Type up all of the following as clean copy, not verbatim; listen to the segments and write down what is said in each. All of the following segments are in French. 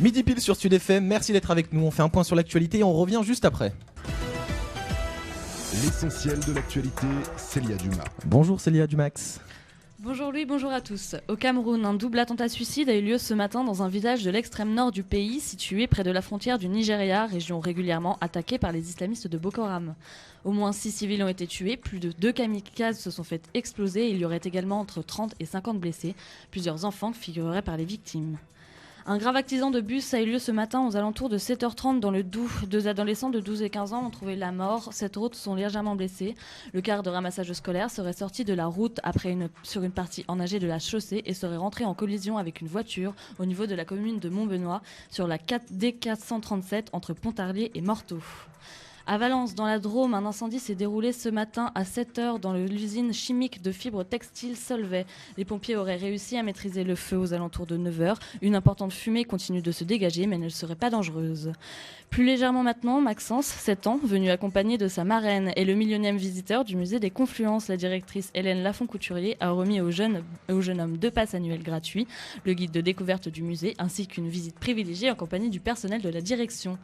Midi pile sur Sud FM, merci d'être avec nous. On fait un point sur l'actualité et on revient juste après. L'essentiel de l'actualité, Célia Dumas. Bonjour Célia Dumax. Bonjour Louis, bonjour à tous. Au Cameroun, un double attentat suicide a eu lieu ce matin dans un village de l'extrême nord du pays, situé près de la frontière du Nigeria, région régulièrement attaquée par les islamistes de Boko Haram. Au moins 6 civils ont été tués, plus de 2 kamikazes se sont fait exploser et il y aurait également entre 30 et 50 blessés. Plusieurs enfants figureraient par les victimes. Un grave accident de bus a eu lieu ce matin aux alentours de 7h30 dans le Doubs. 2 adolescents de 12 et 15 ans ont trouvé la mort. 7 autres sont légèrement blessés. Le car de ramassage scolaire serait sorti de la route sur une partie enneigée de la chaussée et serait rentré en collision avec une voiture au niveau de la commune de Montbenoît sur la D437 entre Pontarlier et Morteau. À Valence, dans la Drôme, un incendie s'est déroulé ce matin à 7h dans l'usine chimique de fibres textiles Solvay. Les pompiers auraient réussi à maîtriser le feu aux alentours de 9h. Une importante fumée continue de se dégager, mais elle ne serait pas dangereuse. Plus légèrement maintenant, Maxence, 7 ans, venu accompagné de sa marraine, est le millionième visiteur du musée des Confluences. La directrice Hélène Lafont-Couturier a remis au jeune homme 2 passes annuels gratuits, le guide de découverte du musée, ainsi qu'une visite privilégiée en compagnie du personnel de la direction.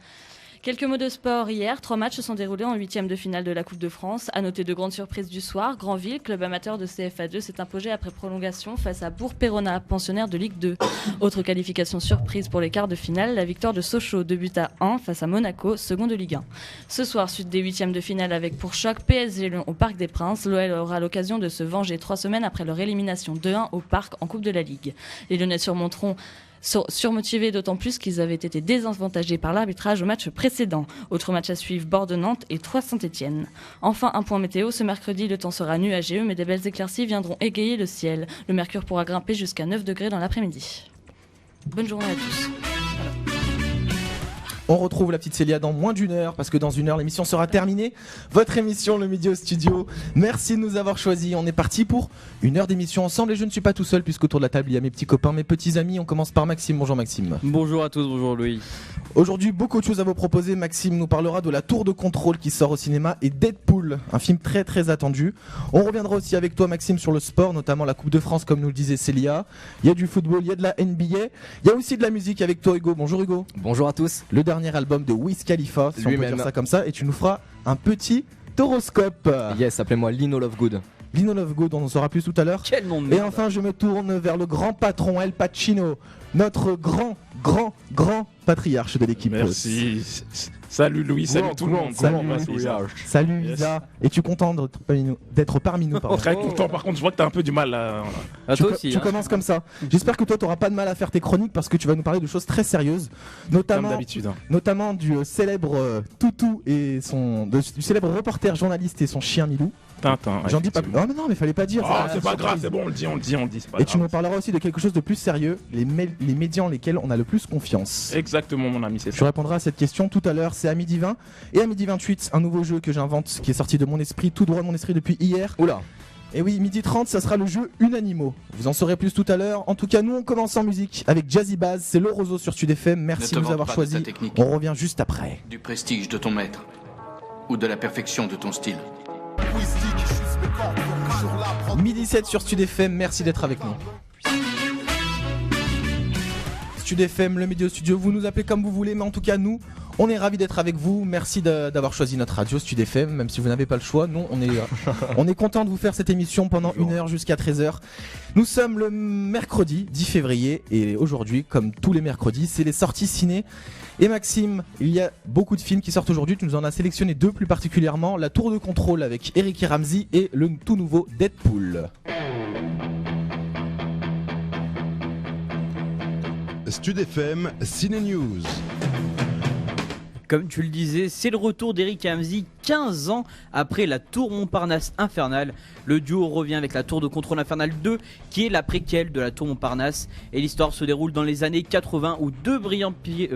Quelques mots de sport. Hier, 3 matchs se sont déroulés en 8e de finale de la Coupe de France. À noter de grandes surprises du soir. Granville, club amateur de CFA2, s'est imposé après prolongation face à Bourg-Péronat, pensionnaire de Ligue 2. Autre qualification surprise pour les quarts de finale, la victoire de Sochaux, 2-1 face à Monaco, second de Ligue 1. Ce soir, suite des 8e de finale avec pour choc PSG Lyon au Parc des Princes, l'OL aura l'occasion de se venger 3 semaines après leur élimination 2-1 au Parc en Coupe de la Ligue. Les Lyonnais surmonteront surmotivés d'autant plus qu'ils avaient été désavantagés par l'arbitrage au match précédent. Autre match à suivre, Bordeaux-Nantes et Troyes-Saint-Étienne. Enfin, un point météo, ce mercredi, le temps sera nuageux, mais des belles éclaircies viendront égayer le ciel. Le mercure pourra grimper jusqu'à 9 degrés dans l'après-midi. Bonne journée à tous. On retrouve la petite Célia dans moins d'une heure parce que dans une heure l'émission sera terminée. Votre émission Le Midi au Studio. Merci de nous avoir choisis. On est parti pour une heure d'émission ensemble et je ne suis pas tout seul puisqu'autour de la table il y a mes petits copains, mes petits amis. On commence par Maxime. Bonjour Maxime. Bonjour à tous, bonjour Louis. Aujourd'hui beaucoup de choses à vous proposer. Maxime nous parlera de la Tour de contrôle qui sort au cinéma et Deadpool, un film très très attendu. On reviendra aussi avec toi Maxime sur le sport, notamment la Coupe de France comme nous le disait Célia. Il y a du football, il y a de la NBA. Il y a aussi de la musique avec toi Hugo. Bonjour Hugo. Bonjour à tous. Le dernier album de Wiz Khalifa, si on peut dire ça comme ça, et tu nous feras un petit horoscope. Yes, appelez-moi Lino Lovegood. Lino Lovegood, on en saura plus tout à l'heure. Quel monde. Et enfin, je me tourne vers le grand patron El Pacino, notre grand patriarche de l'équipe. Merci. Salut Louis, salut tout le monde. Salut Lisa. Es-tu content d'être parmi nous pardon. Très content, par contre je vois que t'as un peu du mal là. Tu commences comme ça. J'espère que toi t'auras pas de mal à faire tes chroniques parce que tu vas nous parler de choses très sérieuses, notamment, comme d'habitude, hein. Notamment du célèbre Toutou et du célèbre reporter journaliste et son chien Milou. Tintin. J'en dis pas plus. Non, mais fallait pas dire. C'est pas grave, c'est bon, on le dit. Et tu nous parleras aussi de quelque chose de plus sérieux, les médias en lesquels on a le plus confiance. Exactement mon ami, c'est ça. Tu répondras à cette question tout à l'heure, c'est à midi 20. Et à midi 28, un nouveau jeu que j'invente qui est sorti de mon esprit, tout droit de mon esprit depuis hier. Oula. Et oui, midi 30, ça sera le jeu Unanimo. Vous en saurez plus tout à l'heure. En tout cas, nous on commence en musique avec Jazzy Bass, c'est le Roseau sur Sud FM. Merci de nous avoir choisis. On revient juste après. Du prestige de ton maître ou de la perfection de ton style. Midi 7 sur Sud FM, merci d'être avec nous. Sud FM, le Midi au Studio, vous nous appelez comme vous voulez, mais en tout cas nous, on est ravis d'être avec vous. Merci d'avoir choisi notre radio Sud FM, même si vous n'avez pas le choix. Nous, on est content de vous faire cette émission pendant une heure jusqu'à 13h. Nous sommes le mercredi 10 février et aujourd'hui, comme tous les mercredis, c'est les sorties ciné. Et Maxime, il y a beaucoup de films qui sortent aujourd'hui, tu nous en as sélectionné 2 plus particulièrement, La Tour de contrôle avec Eric et Ramsey et le tout nouveau Deadpool. Stud FM Ciné News. Comme tu le disais, c'est le retour d'Eric et Ramsey 15 ans après la Tour Montparnasse Infernale. Le duo revient avec la Tour de contrôle Infernale 2 qui est la préquelle de la Tour Montparnasse. Et l'histoire se déroule dans les années 80 où deux brillants pilotes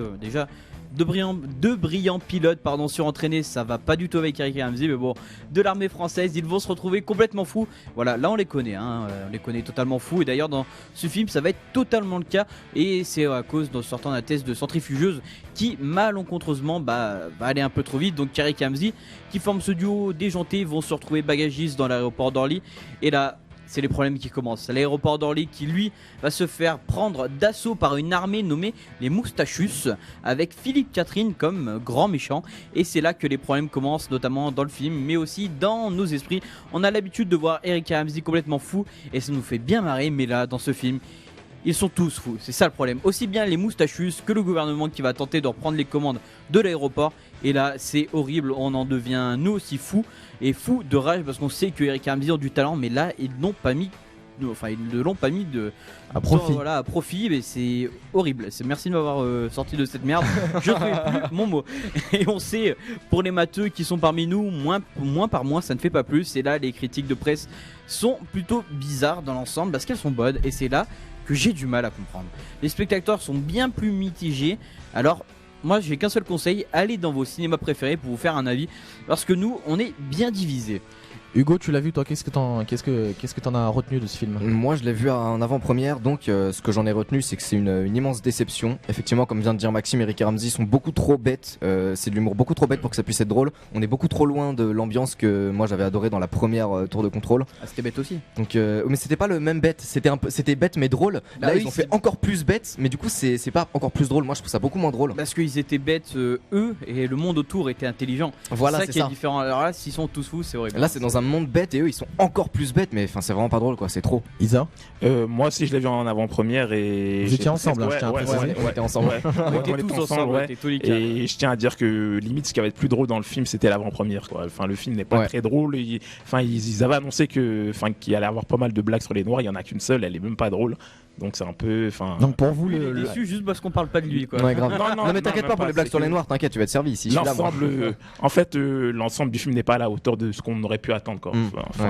surentraînés, ça va pas du tout avec Eric et Ramsey, mais bon, de l'armée française, ils vont se retrouver complètement fous. Voilà, là on les connaît, on les connaît totalement fous. Et d'ailleurs dans ce film ça va être totalement le cas. Et c'est à cause de sortant d'un test de centrifugeuse qui malencontreusement va aller un peu trop vite. Donc Eric et Ramsey qui forment ce duo déjanté vont se retrouver bagagistes dans l'aéroport d'Orly. Et là c'est les problèmes qui commencent. L'aéroport d'Orly qui lui va se faire prendre d'assaut par une armée nommée les Moustachus, avec Philippe Catherine comme grand méchant. Et c'est là que les problèmes commencent, notamment dans le film, mais aussi dans nos esprits. On a l'habitude de voir Eric et Ramsey complètement fou, et ça nous fait bien marrer, mais là, dans ce film, ils sont tous fous, c'est ça le problème. Aussi bien les Moustachus que le gouvernement qui va tenter de reprendre les commandes de l'aéroport. Et là, c'est horrible, on en devient nous aussi fous, et fous de rage, parce qu'on sait que Eric et Ramsey ont du talent, mais là, ils n'ont pas mis... Enfin, ils ne l'ont pas mis à profit. Voilà, à profit, mais c'est horrible. Merci de m'avoir sorti de cette merde. Je ne trouvais plus mon mot. Et on sait, pour les matheux qui sont parmi nous, moins par moins, ça ne fait pas plus. Et là, les critiques de presse sont plutôt bizarres dans l'ensemble parce qu'elles sont bonnes. Et c'est là que j'ai du mal à comprendre. Les spectateurs sont bien plus mitigés. Alors, moi, j'ai qu'un seul conseil, allez dans vos cinémas préférés pour vous faire un avis. Parce que nous, on est bien divisés. Hugo, tu l'as vu toi, qu'est-ce que t'en as retenu de ce film? Moi je l'ai vu en avant-première, donc ce que j'en ai retenu c'est que c'est une immense déception. Effectivement, comme vient de dire Maxime, Eric et Ramsey sont beaucoup trop bêtes, c'est de l'humour beaucoup trop bête pour que ça puisse être drôle. On est beaucoup trop loin de l'ambiance que moi j'avais adoré dans la première tour de contrôle. Ah, c'était bête aussi. Donc, mais c'était pas le même bête, c'était bête mais drôle. Là ils ont fait encore plus bête, mais du coup c'est pas encore plus drôle, moi je trouve ça beaucoup moins drôle. Parce qu'ils étaient bêtes eux, et le monde autour était intelligent. Voilà, c'est ça qui est différent. Alors là, s'ils sont tous fous, c'est horrible. Là c'est dans un monde bête et eux ils sont encore plus bêtes, mais enfin c'est vraiment pas drôle quoi, c'est trop. Isa, moi aussi je l'ai vu en avant-première et vous étiez ensemble, hein, je tiens à préciser. On était ensemble. On était tous ensemble, et je tiens à dire que limite ce qui va être plus drôle dans le film c'était l'avant-première quoi. Enfin le film n'est pas très drôle, ils avaient annoncé qu'il allait avoir pas mal de blagues sur les noirs, il y en a qu'une seule, elle est même pas drôle. Donc c'est un peu Donc pour vous il est déçu juste parce qu'on parle pas de lui quoi. Ouais, grave. Non mais t'inquiète pas pour les blagues sur les noirs, t'inquiète, tu vas être servi ici. L'ensemble du film n'est pas à la hauteur de ce qu'on aurait pu attendre quoi.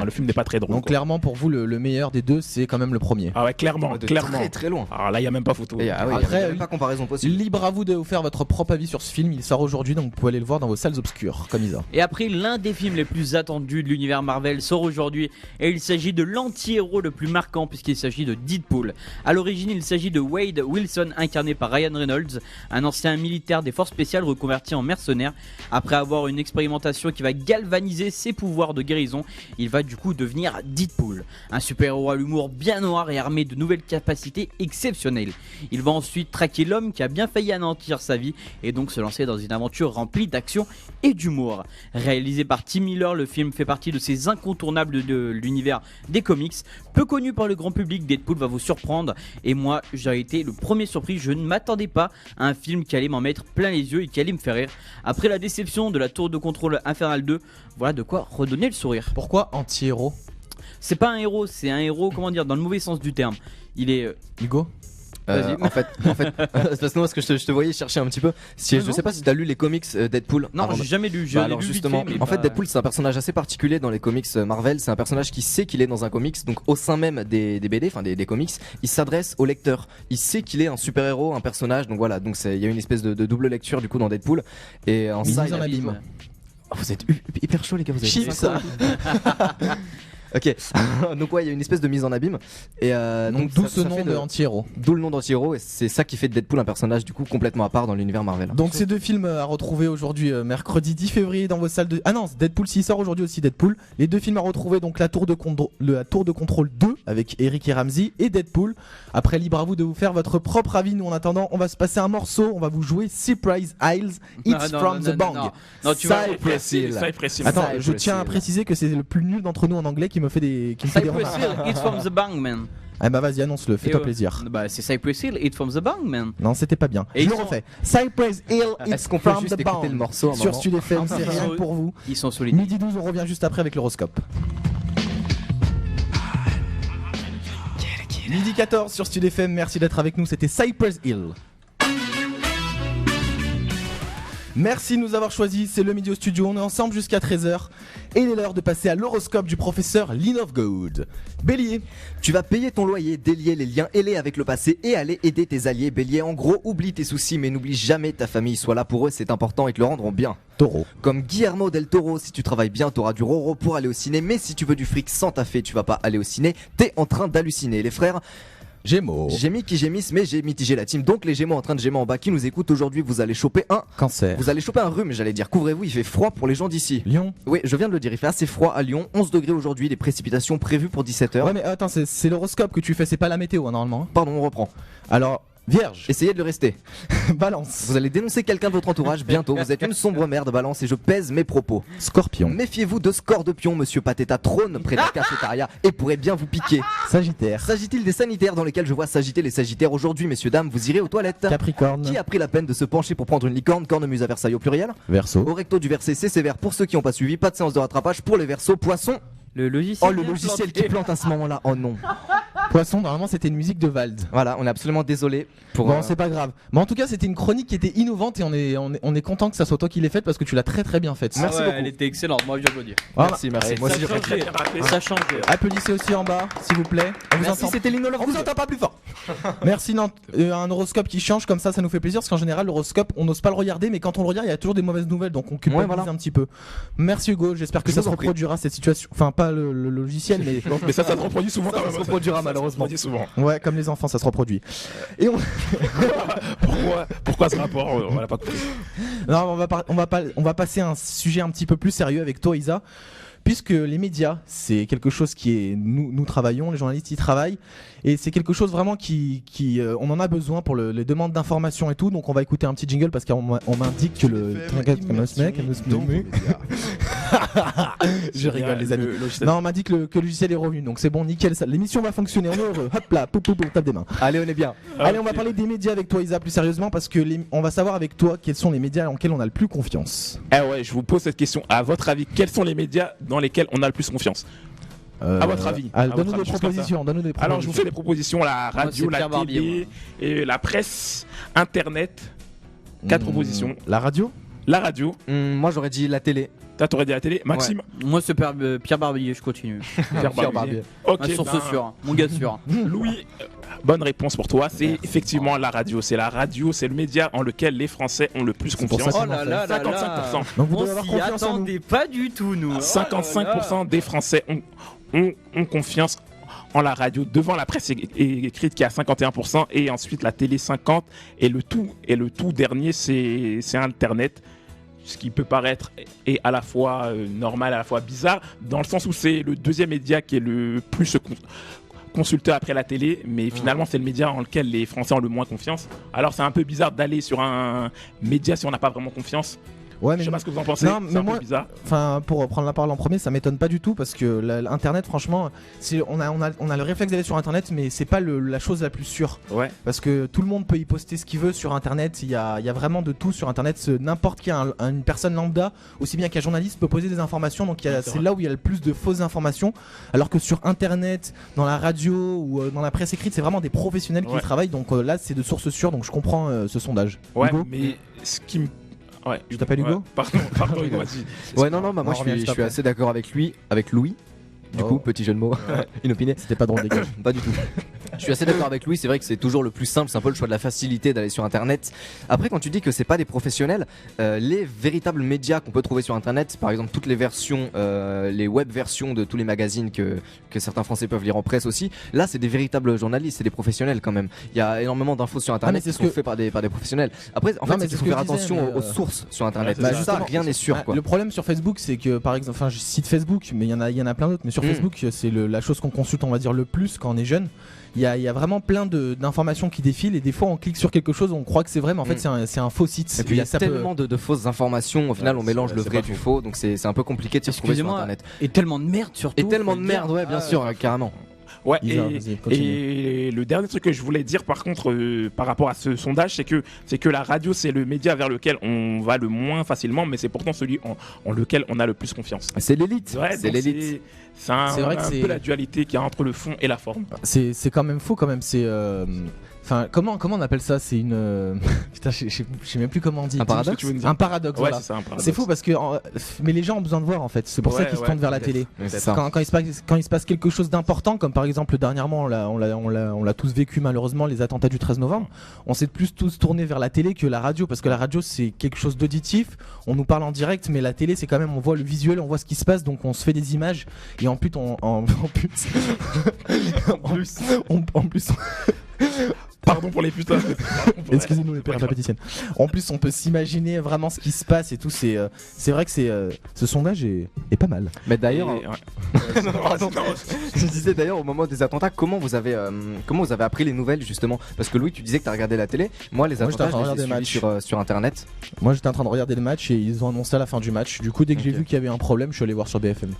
Le film n'est pas très drôle. Donc clairement pour vous le meilleur des deux c'est quand même le premier. Ah ouais, clairement. Très très loin. Alors là il y a même pas photo. Après, y a même pas comparaison possible. Libre à vous de vous faire votre propre avis sur ce film, il sort aujourd'hui donc vous pouvez aller le voir dans vos salles obscures comme Isa. Et après, l'un des films les plus attendus de l'univers Marvel sort aujourd'hui, et il s'agit de l'anti-héros le plus marquant puisqu'il s'agit de Deadpool. À l'origine, il s'agit de Wade Wilson, incarné par Ryan Reynolds, un ancien militaire des forces spéciales reconverti en mercenaire. Après avoir une expérimentation qui va galvaniser ses pouvoirs de guérison, il va du coup devenir Deadpool, un super-héros à l'humour bien noir et armé de nouvelles capacités exceptionnelles. Il va ensuite traquer l'homme qui a bien failli anéantir sa vie et donc se lancer dans une aventure remplie d'action et d'humour. Réalisé par Tim Miller, le film fait partie de ces incontournables de l'univers des comics. Peu connu par le grand public, Deadpool va vous surprendre et moi j'ai été le premier surpris. Je ne m'attendais pas à un film qui allait m'en mettre plein les yeux et qui allait me faire rire. Après la déception de la tour de contrôle Infernal 2, voilà de quoi redonner le sourire. Pourquoi anti-héros? C'est pas un héros, c'est un héros, comment dire, dans le mauvais sens du terme. Il est... Hugo? En fait, parce que je te voyais chercher un petit peu. Je sais pas si t'as lu les comics Deadpool. Non, j'ai jamais lu. Alors justement, en fait, Deadpool c'est un personnage assez particulier dans les comics Marvel. C'est un personnage qui sait qu'il est dans un comics, donc au sein même des BD, enfin des comics, il s'adresse au lecteur. Il sait qu'il est un super héros, un personnage. Donc voilà, donc il y a une espèce de double lecture du coup dans Deadpool. Et en ça, mise en abîme. Vous êtes hyper chaud les gars, vous êtes Chips. Ok, donc ouais, il y a une espèce de mise en abîme. Et donc d'où ce nom de anti-héros. D'où le nom d'anti-héros, et c'est ça qui fait de Deadpool un personnage du coup complètement à part dans l'univers Marvel. Donc ces deux films à retrouver aujourd'hui, mercredi 10 février dans vos salles de... Ah non, Deadpool 6 sort aujourd'hui aussi, Deadpool. Les deux films à retrouver, donc la tour de contrôle 2 avec Eric et Ramsey et Deadpool. Après, libre à vous de vous faire votre propre avis. Nous en attendant, on va se passer un morceau, on va vous jouer Surprise Isles, It's from the Bang. Cypress Hill. Attends, je tiens à préciser que c'est le plus nul d'entre nous en anglais qui me fait des Cypress Hill, It's from the Bang, man. Ah bah vas-y, annonce-le, fais-toi plaisir. Bah c'est Cypress Hill, It's from the Bang, man. Non, c'était pas bien. Je le refais. Cypress Hill, It's from the Bang. Le morceau sur Stud FM, c'est rien que pour vous. Ils sont solides. Midi 12, on revient juste après avec l'horoscope. Midi 14 sur Stud FM, merci d'être avec nous, c'était Cypress Hill. Merci de nous avoir choisis, c'est le Midi au studio, on est ensemble jusqu'à 13h et il est l'heure de passer à l'horoscope du professeur Linovgood. Bélier, tu vas payer ton loyer, délier les liens ailés avec le passé et aller aider tes alliés. Bélier, en gros, oublie tes soucis mais n'oublie jamais ta famille, sois là pour eux, c'est important, ils te le rendront bien. Taureau, comme Guillermo del Toro, si tu travailles bien t'auras du roro pour aller au ciné, mais si tu veux du fric sans taffer tu vas pas aller au ciné, t'es en train d'halluciner. Les frères, Gémeaux. J'ai mis qui gémisse, mais j'ai mitigé la team. Donc les Gémeaux en train de gémer en bas qui nous écoutent aujourd'hui, vous allez choper un Cancer. Vous allez choper un rhume, j'allais dire. Couvrez-vous, il fait froid pour les gens d'ici. Lion. Oui, je viens de le dire, il fait assez froid à Lyon. 11 degrés aujourd'hui, les précipitations prévues pour 17h. Ouais mais attends, c'est l'horoscope que tu fais, c'est pas la météo hein, normalement. Hein. Pardon, on reprend. Alors, Vierge. Essayez de le rester. Balance. Vous allez dénoncer quelqu'un de votre entourage bientôt. Vous êtes une sombre merde, Balance, et je pèse mes propos. Scorpion. Méfiez-vous de Scorpion, monsieur Pateta trône près de la cafétéria et pourrait bien vous piquer. Sagittaire. S'agit-il des sanitaires dans lesquels je vois s'agiter les sagittaires aujourd'hui, messieurs, dames, vous irez aux toilettes. Capricorne. Qui a pris la peine de se pencher pour prendre une licorne, cornemuse à Versailles au pluriel? Verseau. Au recto du verset, c'est sévère pour ceux qui n'ont pas suivi, pas de séance de rattrapage pour les versos, poissons. Le logiciel. Oh, le logiciel qui plante à ce moment-là, oh non. Poisson, normalement c'était une musique de Vald. Voilà, on est absolument désolé pour. Bon, c'est pas grave. Mais en tout cas, c'était une chronique qui était innovante et on est content que ça soit toi qui l'ait faite parce que tu l'as très très bien faite. Merci beaucoup. Elle était excellente, moi j'applaudis. Voilà. Merci, merci. Moi aussi, ça je change. Ça change. Applaudissez aussi en bas, s'il vous plaît. On vous Merci, entend. c'était Lino On vous entend pas plus fort. Merci Nantes. Un horoscope qui change comme ça nous fait plaisir parce qu'en général l'horoscope on n'ose pas le regarder mais quand on le regarde il y a toujours des mauvaises nouvelles donc on culpabilise voilà. un petit peu. Merci Hugo, j'espère que Je ça vous se en prie. reproduira cette situation. Enfin pas le logiciel mais Mais ça se reproduit souvent quand Ça même. se reproduira, Ça se malheureusement. reproduit souvent. ouais comme les enfants ça se reproduit. Et on... Pourquoi ce rapport On l'a pas compris. Non, on va passer à un sujet un petit peu plus sérieux avec toi Isa. Puisque les médias, c'est quelque chose qui est nous travaillons, les journalistes y travaillent, et c'est quelque chose vraiment qui on en a besoin pour les demandes d'informations et tout. Donc on va écouter un petit jingle parce qu'on m'indique que le je rigole les amis. Non, on m'a dit que le logiciel est revenu, donc c'est bon, nickel. L'émission va fonctionner, on est heureux. Hop là, pou, tape des mains. Allez, on est bien. Allez, on va parler des médias avec toi Isa plus sérieusement parce que on va savoir avec toi quels sont les médias en lesquels on a le plus confiance. Ah ouais, je vous pose cette question. À votre avis, quels sont les médias dans lesquels on a le plus confiance? À votre avis. Donne-nous des propositions. Alors, je vous fais des propositions, la radio, c'est la Pierre Barbier, télé, et la presse, internet. 4 propositions. La radio. La radio. Moi, j'aurais dit la télé. Toi, t'aurais dit la télé. Maxime. Moi c'est Pierre Barbier, je continue. Pierre Barbier. Ok, Ma source ben, sûre, mon gars sûr. Louis, bonne réponse pour toi. C'est effectivement la radio. C'est la radio, c'est le média en lequel les Français ont le plus C'est pour confiance. ça Oh là là là là. 55%. Donc vous On devez avoir s'y confiance en nous. attendait pas du tout nous. 55% des Français ont confiance en la radio devant la presse écrite qui est à 51% et ensuite la télé 50% et le tout dernier c'est Internet, ce qui peut paraître est à la fois normal à la fois bizarre dans le sens où c'est le deuxième média qui est le plus consulté après la télé, mais finalement c'est le média en lequel les Français ont le moins confiance. Alors c'est un peu bizarre d'aller sur un média si on n'a pas vraiment confiance. Ouais, Je mais sais pas ce que vous en pensez. Non, C'est mais un moi- peu bizarre. enfin pour prendre la parole en premier, ça m'étonne pas du tout parce que l'internet, franchement, on a le réflexe d'aller sur internet, mais c'est pas la chose la plus sûre Ouais. parce que tout le monde peut y poster ce qu'il veut sur internet. Il y a vraiment de tout sur internet. N'importe qui, une personne lambda, aussi bien qu'un journaliste, peut poser des informations. Donc c'est là où il y a le plus de fausses informations. Alors que sur internet, dans la radio ou dans la presse écrite, c'est vraiment des professionnels qui Ouais. y travaillent. Donc là, c'est de sources sûres. Donc je comprends ce sondage. Ouais, Hugo, mais ce qui me. Ouais. tu t'appelles Hugo? Pardon, Hugo, vas-y. Ouais, non, bah, moi, On je revient suis juste après. assez d'accord avec Louis. Du Oh. coup, petit jeu de mots, inopiné. C'était pas drôle, les gars. Pas du tout. Je suis assez d'accord avec Louis, c'est vrai que c'est toujours le plus simple, c'est un peu le choix de la facilité d'aller sur internet. Après, quand tu dis que c'est pas des professionnels, les véritables médias qu'on peut trouver sur internet, par exemple toutes les versions, les web versions de tous les magazines que certains Français peuvent lire en presse aussi, là c'est des véritables journalistes, c'est des professionnels quand même. Il y a énormément d'infos sur internet mais qui c'est sont ce que- faits par des professionnels. Après, en Non, fait, mais c'est c'est qu'il ce faut que faire je disais, attention mais, aux sources sur internet. ouais, Bah, c'est ça, justement, rien n'est sûr quoi. Le problème sur Facebook, c'est que par exemple, enfin, je cite Facebook, mais il y en a plein d'autres. Mais sur Facebook, c'est la chose qu'on consulte, on va dire, le plus quand on est jeune. Il y a vraiment plein d'informations qui défilent et des fois on clique sur quelque chose, on croit que c'est vrai, mais en fait c'est un faux site. Et puis il y a ça peut- tellement de fausses informations, au final on mélange le vrai du faux, donc c'est un peu compliqué de s'y retrouver sur Excusez-moi, internet. et tellement de merde surtout. Et tellement faut de le dire. merde, ouais, bien sûr, carrément. Ouais, Isa, vas-y, continue. et le dernier truc que je voulais dire par contre par rapport à ce sondage, c'est que la radio c'est le média vers lequel on va le moins facilement, mais c'est pourtant celui en lequel on a le plus confiance. C'est l'élite, Ouais, c'est donc l'élite. C'est C'est vrai que un c'est- peu la dualité qu'il y a entre le fond et la forme. C'est quand même faux quand même. Enfin, comment on appelle ça? C'est une. Putain, je sais même plus comment on dit. Un paradoxe. Tu veux me dire. Un paradoxe, Ouais, voilà. c'est ça, un paradoxe. C'est fou parce que. Mais les gens ont besoin de voir en fait. C'est pour ça Ouais, qu'ils se ouais, tournent vers la peut-être. télé. Oui, c'est ça. Quand il se passe quelque chose d'important, comme par exemple dernièrement, on l'a tous vécu malheureusement, les attentats du 13 novembre, on s'est plus tous tournés vers la télé que la radio, parce que la radio c'est quelque chose d'auditif, on nous parle en direct, mais la télé c'est quand même, on voit le visuel, on voit ce qui se passe, donc on se fait des images, et en plus, en plus, Pardon pour les putains. excusez-nous les pères papéticiennes. En plus, on peut s'imaginer vraiment ce qui se passe et tout. C'est vrai que ce sondage est pas mal. Mais d'ailleurs, Ouais. Non, pardon. Je disais d'ailleurs au moment des attentats, comment vous avez appris les nouvelles justement? Parce que Louis, tu disais que t'as regardé la télé. Moi, les Moi, j'étais en attentats, train je de les ai regarder suivis le sur internet. Moi, j'étais en train de regarder le match et ils ont annoncé à la fin du match. Du coup, dès que j'ai Ok. vu qu'il y avait un problème, je suis allé voir sur BFM.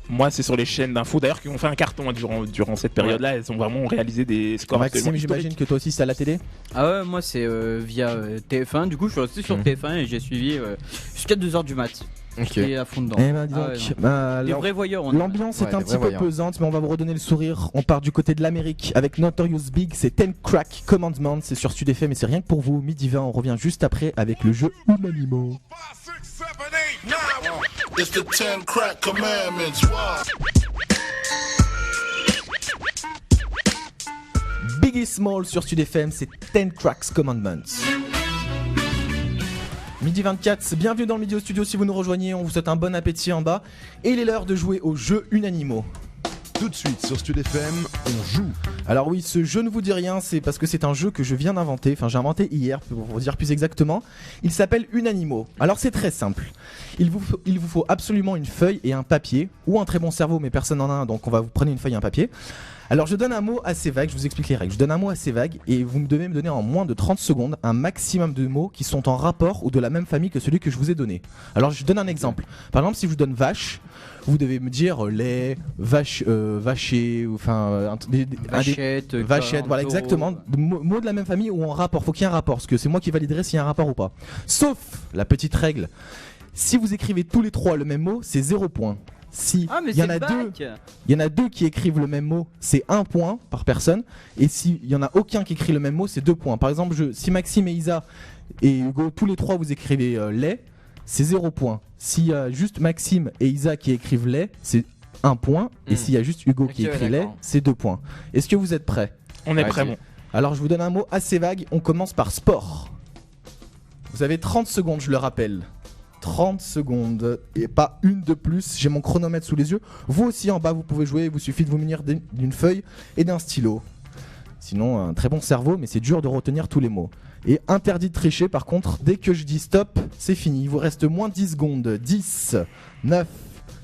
Moi, c'est sur les chaînes d'infos d'ailleurs qui ont fait un carton hein, durant cette période-là. Elles ont vraiment réalisé des scores Maxime, absolument j'imagine historiques. que toi aussi c'est à la télé. Ah ouais, moi c'est via TF1, du coup je suis resté sur Mhm. TF1 et j'ai suivi jusqu'à 2h du mat. Ok. J'étais à fond dedans. Eh ben dis Ah donc, ouais, non. bah, Les vrais voyeurs, on l'ambiance Ouais, est un les petit vrais peu voyants. pesante, mais on va vous redonner le sourire. On part du côté de l'Amérique avec Notorious Big, c'est Ten Crack Commandment, c'est sur Sud FM et c'est rien que pour vous. Midi 20, on revient juste après avec le jeu Unanimo. 5, 6, 7, 8, 9. It's the 10 crack commandments. Biggie Small sur Sud FM, c'est Ten Cracks Commandments. Midi 24, bienvenue dans le Midi au Studio. Si vous nous rejoignez, on vous souhaite un bon appétit en bas. Et il est l'heure de jouer au jeu Unanimo. Tout de suite sur Stud FM, on joue. Alors oui, ce jeu ne vous dit rien, c'est parce que c'est un jeu que je viens d'inventer, enfin j'ai inventé hier pour vous dire plus exactement. Il s'appelle Unanimo. Alors c'est très simple. Il vous faut absolument une feuille et un papier, ou un très bon cerveau mais personne n'en a un, donc on va vous prendre une feuille et un papier. Alors je donne un mot assez vague, je vous explique les règles. Je donne un mot assez vague et vous devez me donner en moins de 30 secondes un maximum de mots qui sont en rapport ou de la même famille que celui que je vous ai donné. Alors je donne un exemple. Par exemple, si je vous donne vache, vous devez me dire lait, vache, vacher, ou enfin Vachette, vachette, voilà exactement, mots de la même famille ou en rapport. Faut qu'il y ait un rapport, parce que c'est moi qui validerai s'il y a un rapport ou pas. Sauf la petite règle, si vous écrivez tous les trois le même mot, c'est 0 point. Si Ah mais il y en c'est a le deux, bac. il y en a deux qui écrivent le même mot, c'est 1 point par personne. Et s'il y en a aucun qui écrit le même mot, c'est 2 points. Par exemple, si Maxime et Isa et Hugo, tous les trois vous écrivez lait, c'est 0 point. S'il y a juste Maxime et Isa qui écrivent lait, c'est 1 point. Et s'il y a juste Hugo qui Ok, écrit ouais, lait, d'accord. c'est 2 points. Est-ce que vous êtes prêts? On est Ouais, prêt, ok. bon. Alors je vous donne un mot assez vague, on commence par sport. Vous avez 30 secondes, je le rappelle. 30 secondes et pas une de plus, j'ai mon chronomètre sous les yeux. Vous aussi en bas vous pouvez jouer, il vous suffit de vous munir d'une feuille et d'un stylo. Sinon un très bon cerveau mais c'est dur de retenir tous les mots. Et interdit de tricher par contre, dès que je dis stop, c'est fini. Il vous reste moins de 10 secondes. 10, 9,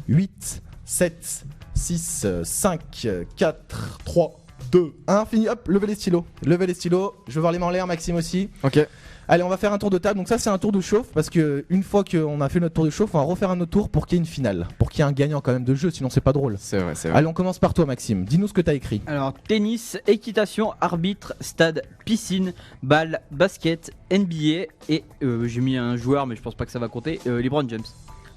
8, 7, 6, 5, 4, 3, 2, 1, fini, hop, levez les stylos. Levez les stylos, je veux voir les mains en l'air, Maxime aussi. Ok. Allez, on va faire un tour de table. Donc ça, c'est un tour de chauffe parce que une fois qu'on a fait notre tour de chauffe, on va refaire un autre tour pour qu'il y ait une finale, pour qu'il y ait un gagnant quand même de jeu. Sinon, c'est pas drôle. C'est vrai, c'est vrai. Allez, on commence par toi, Maxime. Dis-nous ce que t'as écrit. Alors tennis, équitation, arbitre, stade, piscine, balle, basket, NBA et j'ai mis un joueur mais je pense pas que ça va compter, LeBron James.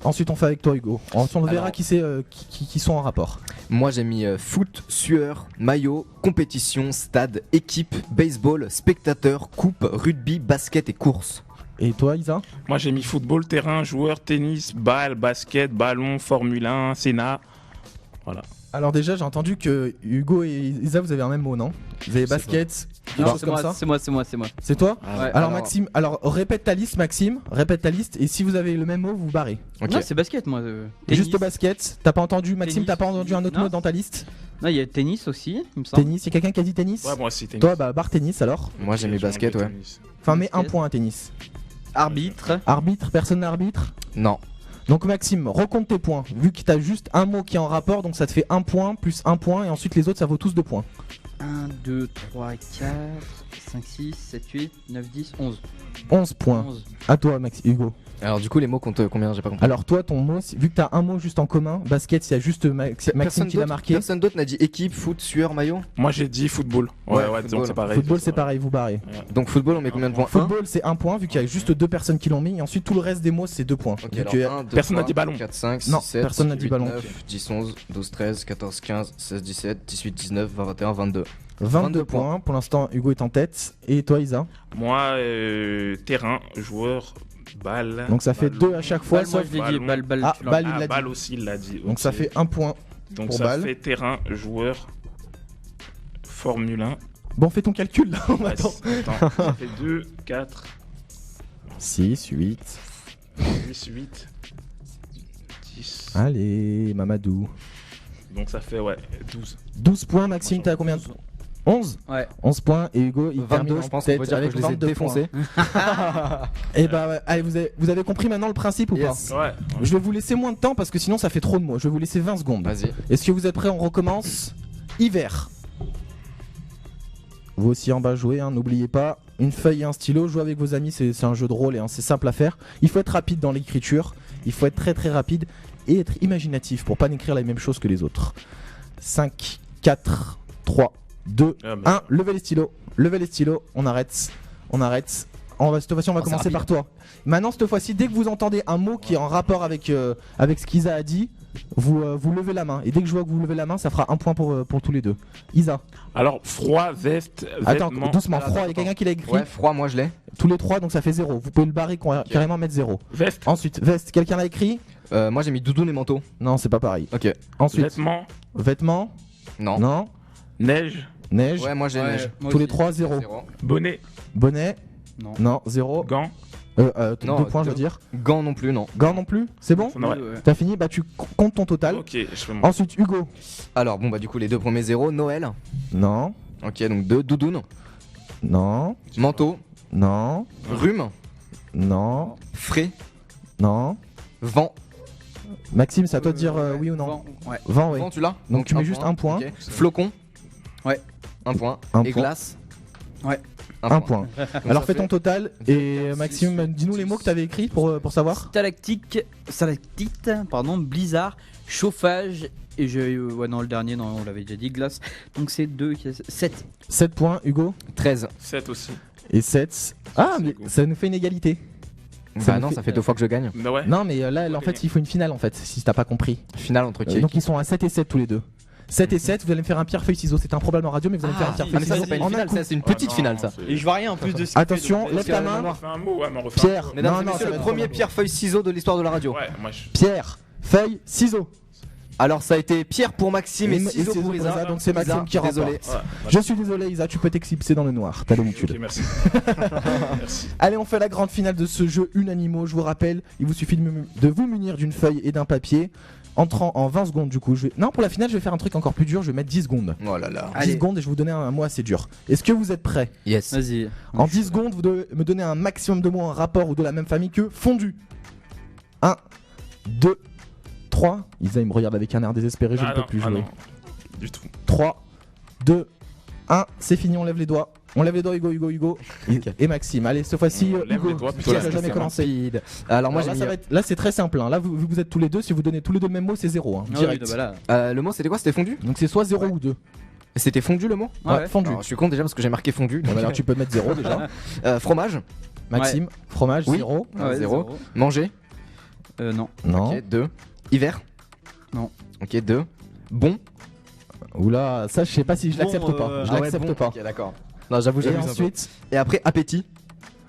Ensuite, on fait avec toi, Hugo. Ensuite, on verra Alors. qui c'est qui sont en rapport. Moi j'ai mis foot, sueur, maillot, compétition, stade, équipe, baseball, spectateur, coupe, rugby, basket et course. Et toi, Isa? Moi j'ai mis football, terrain, joueur, tennis, balle, basket, ballon, Formule 1, Sénat. Voilà. Alors déjà, j'ai entendu que Hugo et Isa, vous avez un même mot, non? Vous avez sais basket, quelque Non, chose c'est comme moi, ça? c'est moi. C'est toi? Ah, Ouais. Alors Maxime, alors répète ta liste, Maxime. Répète ta liste et si vous avez le même mot, vous barrez. Ok. Non, c'est basket moi. Juste basket. T'as pas entendu, Maxime? Tennis. T'as pas entendu un autre Non. mot dans ta liste? Non, il y a tennis aussi, il me semble. Tennis. Y a quelqu'un qui a dit tennis? Ouais, moi c'est tennis. Toi, bah barre tennis alors. Moi j'ai mis basket, ouais. Enfin, mets un Basket. point à tennis. Arbitre. Arbitre, personne n'arbitre. Non. Donc Maxime, recompte tes points. Vu que t'as juste un mot qui est en rapport, donc ça te fait 1 point plus 1 point et ensuite les autres ça vaut tous 2 points. 1, 2, 3, 4, 5, 6, 7, 8, 9, 10, 11. 11 points. 11. À toi Hugo. Alors du coup les mots comptent combien? J'ai pas compris. Alors toi ton mot, vu que t'as un mot juste en commun, basket, il y a juste Maxime qui l'a marqué. Personne d'autre n'a dit équipe, foot, sueur, maillot. Moi j'ai dit football. Ouais, Ouais, ouais, football. donc c'est pareil. Football c'est pareil, vous barrez. Donc football on met combien de points? Football c'est 1 point vu qu'il y a juste 2 personnes qui l'ont mis et ensuite tout le reste des mots c'est 2 points. Ok, Donc, alors 1, 2, personne n'a 3, dit ballon. 4, 5, 6, Non, 7, personne n'a dit 8, ballon. 9, 10, 11, 12, 13, 14, 15, 16, 17, 18, 19, 20, 21, 22. 22 points. Pour l'instant, Hugo est en tête. Et toi, Isa? Moi, terrain, joueur, balle. Donc ça fait ballon. 2 à chaque fois. Balle, moi sauf- je l'ai dit, balle, Ah, tu l'as- balle, il l'a balle dit. aussi, il l'a dit. Donc ça ok. fait 1 point. Donc pour ça balle. fait terrain, joueur, Formule 1. Bon, fais ton calcul là. On Ouais, attend. attends, ça fait 2, 4, 6, 8. 8, 10. Allez, Mamadou. Donc ça fait 12. 12 points, Maxime, t'es à combien? 11 Ouais. 11 points et Hugo il 22, termine je en pense qu'on tête peut dire que avec je les ai 22 défoncés. Et bah ouais. Allez, vous avez compris maintenant le principe ou Yes. pas? Ouais. Je vais vous laisser moins de temps parce que sinon ça fait trop de mots. Je vais vous laisser 20 secondes. Vas-y. Est-ce que vous êtes prêts? On recommence. Hiver. Vous aussi en bas jouez, hein, n'oubliez pas. Une feuille et un stylo, jouez avec vos amis, c'est un jeu de rôle et c'est simple à faire. Il faut être rapide dans l'écriture, il faut être très très rapide et être imaginatif pour pas n'écrire la même chose que les autres. 5, 4, 3, 2, Ah, mais- 1, levez les stylos, on arrête. Cette fois-ci on va Oh, c'est commencer rapide. par toi. Maintenant cette fois-ci, dès que vous entendez un mot qui est en rapport avec ce qu'Isa a dit, vous levez la main. Et dès que je vois que vous levez la main, ça fera un point pour tous les deux. Isa. Alors, froid, veste, Attends, vêtements. doucement, Attends, froid, il y a attends. quelqu'un qui l'a écrit. Ouais, froid, moi je l'ai. Tous les trois, donc ça fait 0. Vous pouvez le barrer carrément mettre 0. Veste, Ensuite, veste, quelqu'un l'a écrit? Moi j'ai mis doudoune et manteau. Non, c'est pas pareil. Ok. Ensuite, vêtements, vêtements? Non. Non. neige, Neige? Ouais, moi j'ai Ouais, neige. moi Tous les aussi. 3, 0. bonnet, Bonnet? Non. Non, 0. gants. Non, 2 points, je veux deux. dire. Gants non plus, non. Gants non plus? C'est bon? Ouais. T'as fini? Bah, tu comptes ton total. Ok, je fais mon. Ensuite, Hugo? Alors bon bah du coup les deux premiers 0, Noël. Non. Ok donc 2, doudoune, Non. manteau, Non. rhume, Non. frais, Non. vent. Maxime, c'est à toi de dire oui ou non. Vent, ouais. Vent, oui. Vent tu l'as? Donc tu mets juste un point. Ok. Flocon. Ouais. Un point. Un et point. glace. Ouais. Un point. Donc, Alors ça fais fait ton total et Maxime, dis-nous les mots que t'avais écrits pour savoir. Stalactite, pardon, blizzard, chauffage et ouais non le dernier non on l'avait déjà dit glace. Donc c'est 7. 7 points, Hugo. 13. 7 aussi. Et 7. Ah, C'est mais Hugo. ça nous fait une égalité. Bah me non, fait- ça fait 2 fois que je gagne. Bah ouais. Non, mais là, en fait, il faut une finale en fait, si t'as pas compris. Finale entre qui? Donc ils sont à 7 et 7 tous les deux. 7 et 7, vous allez me faire un pierre feuille ciseaux. C'était improbable en radio, mais vous allez me faire un pierre Ah feuille mais ça ciseaux. c'est pas une en un finale, coup. ça c'est une Ah, petite non, finale ça. c'est- Et je vois rien en plus de ce Attention, lève ta main. On refait un mot, ouais, mais on refait un Pierre. mot. Mesdames Non, et non, messieurs, ça le va être premier trop pierre feuille ciseaux de l'histoire de la radio. Ouais, moi je. Pierre, feuille, ciseaux. Alors ça a été pierre pour Maxime et Et ciseaux pour Isa. donc c'est Maxime qui remporte. Désolé. Ouais, Je suis désolé, Isa, tu peux t'éclipser dans le noir, t'as l'habitude. Ok, merci. Merci. Allez, on fait la grande finale de ce jeu Unanimo. Je vous rappelle, il vous suffit de vous munir d'une feuille et d'un papier. Entrant en 20 secondes, du coup. Non, pour la finale, je vais faire un truc encore plus dur. Je vais mettre 10 secondes. Oh là là. 10 secondes et je vais vous donner un mot assez dur. Est-ce que vous êtes prêts? Yes. Vas-y. En 10 secondes, vous devez me donner un maximum de mots en rapport ou de la même famille que fondu. 1, 2, 3. Isa, il me regarde avec un air désespéré, je ne peux plus jouer. non. Du tout. 3, 2, 1. C'est fini, on lève les doigts. On lève les doigts, Hugo. Et Maxime. Allez, cette fois-ci, On lève Hugo. les doigts, Qui plutôt a la jamais c'est commencé. Rapide. Alors moi Alors j'ai là, mis. là, c'est très simple. Hein. Là, vu que vous êtes tous les deux, si vous donnez tous les deux le même mot, c'est 0. Hein, direct. Le mot c'était quoi? C'était fondu? Donc c'est soit 0 ou 2. C'était fondu le mot? Ouais, fondu. Alors, je suis con déjà parce que j'ai marqué fondu. Bon, bah, alors tu peux mettre 0 déjà. Fromage. Maxime, fromage, Oui. 0. Ouais, 0. Manger. Non. Non. Ok 2. Hiver. Non. Ok 2. Bon. Oula, ça je sais pas si je Bon, l'accepte ou pas. Je Ah ouais, l'accepte bon. pas. Ok d'accord. Non j'avoue Et j'abuse un peu. ensuite, Et après appétit.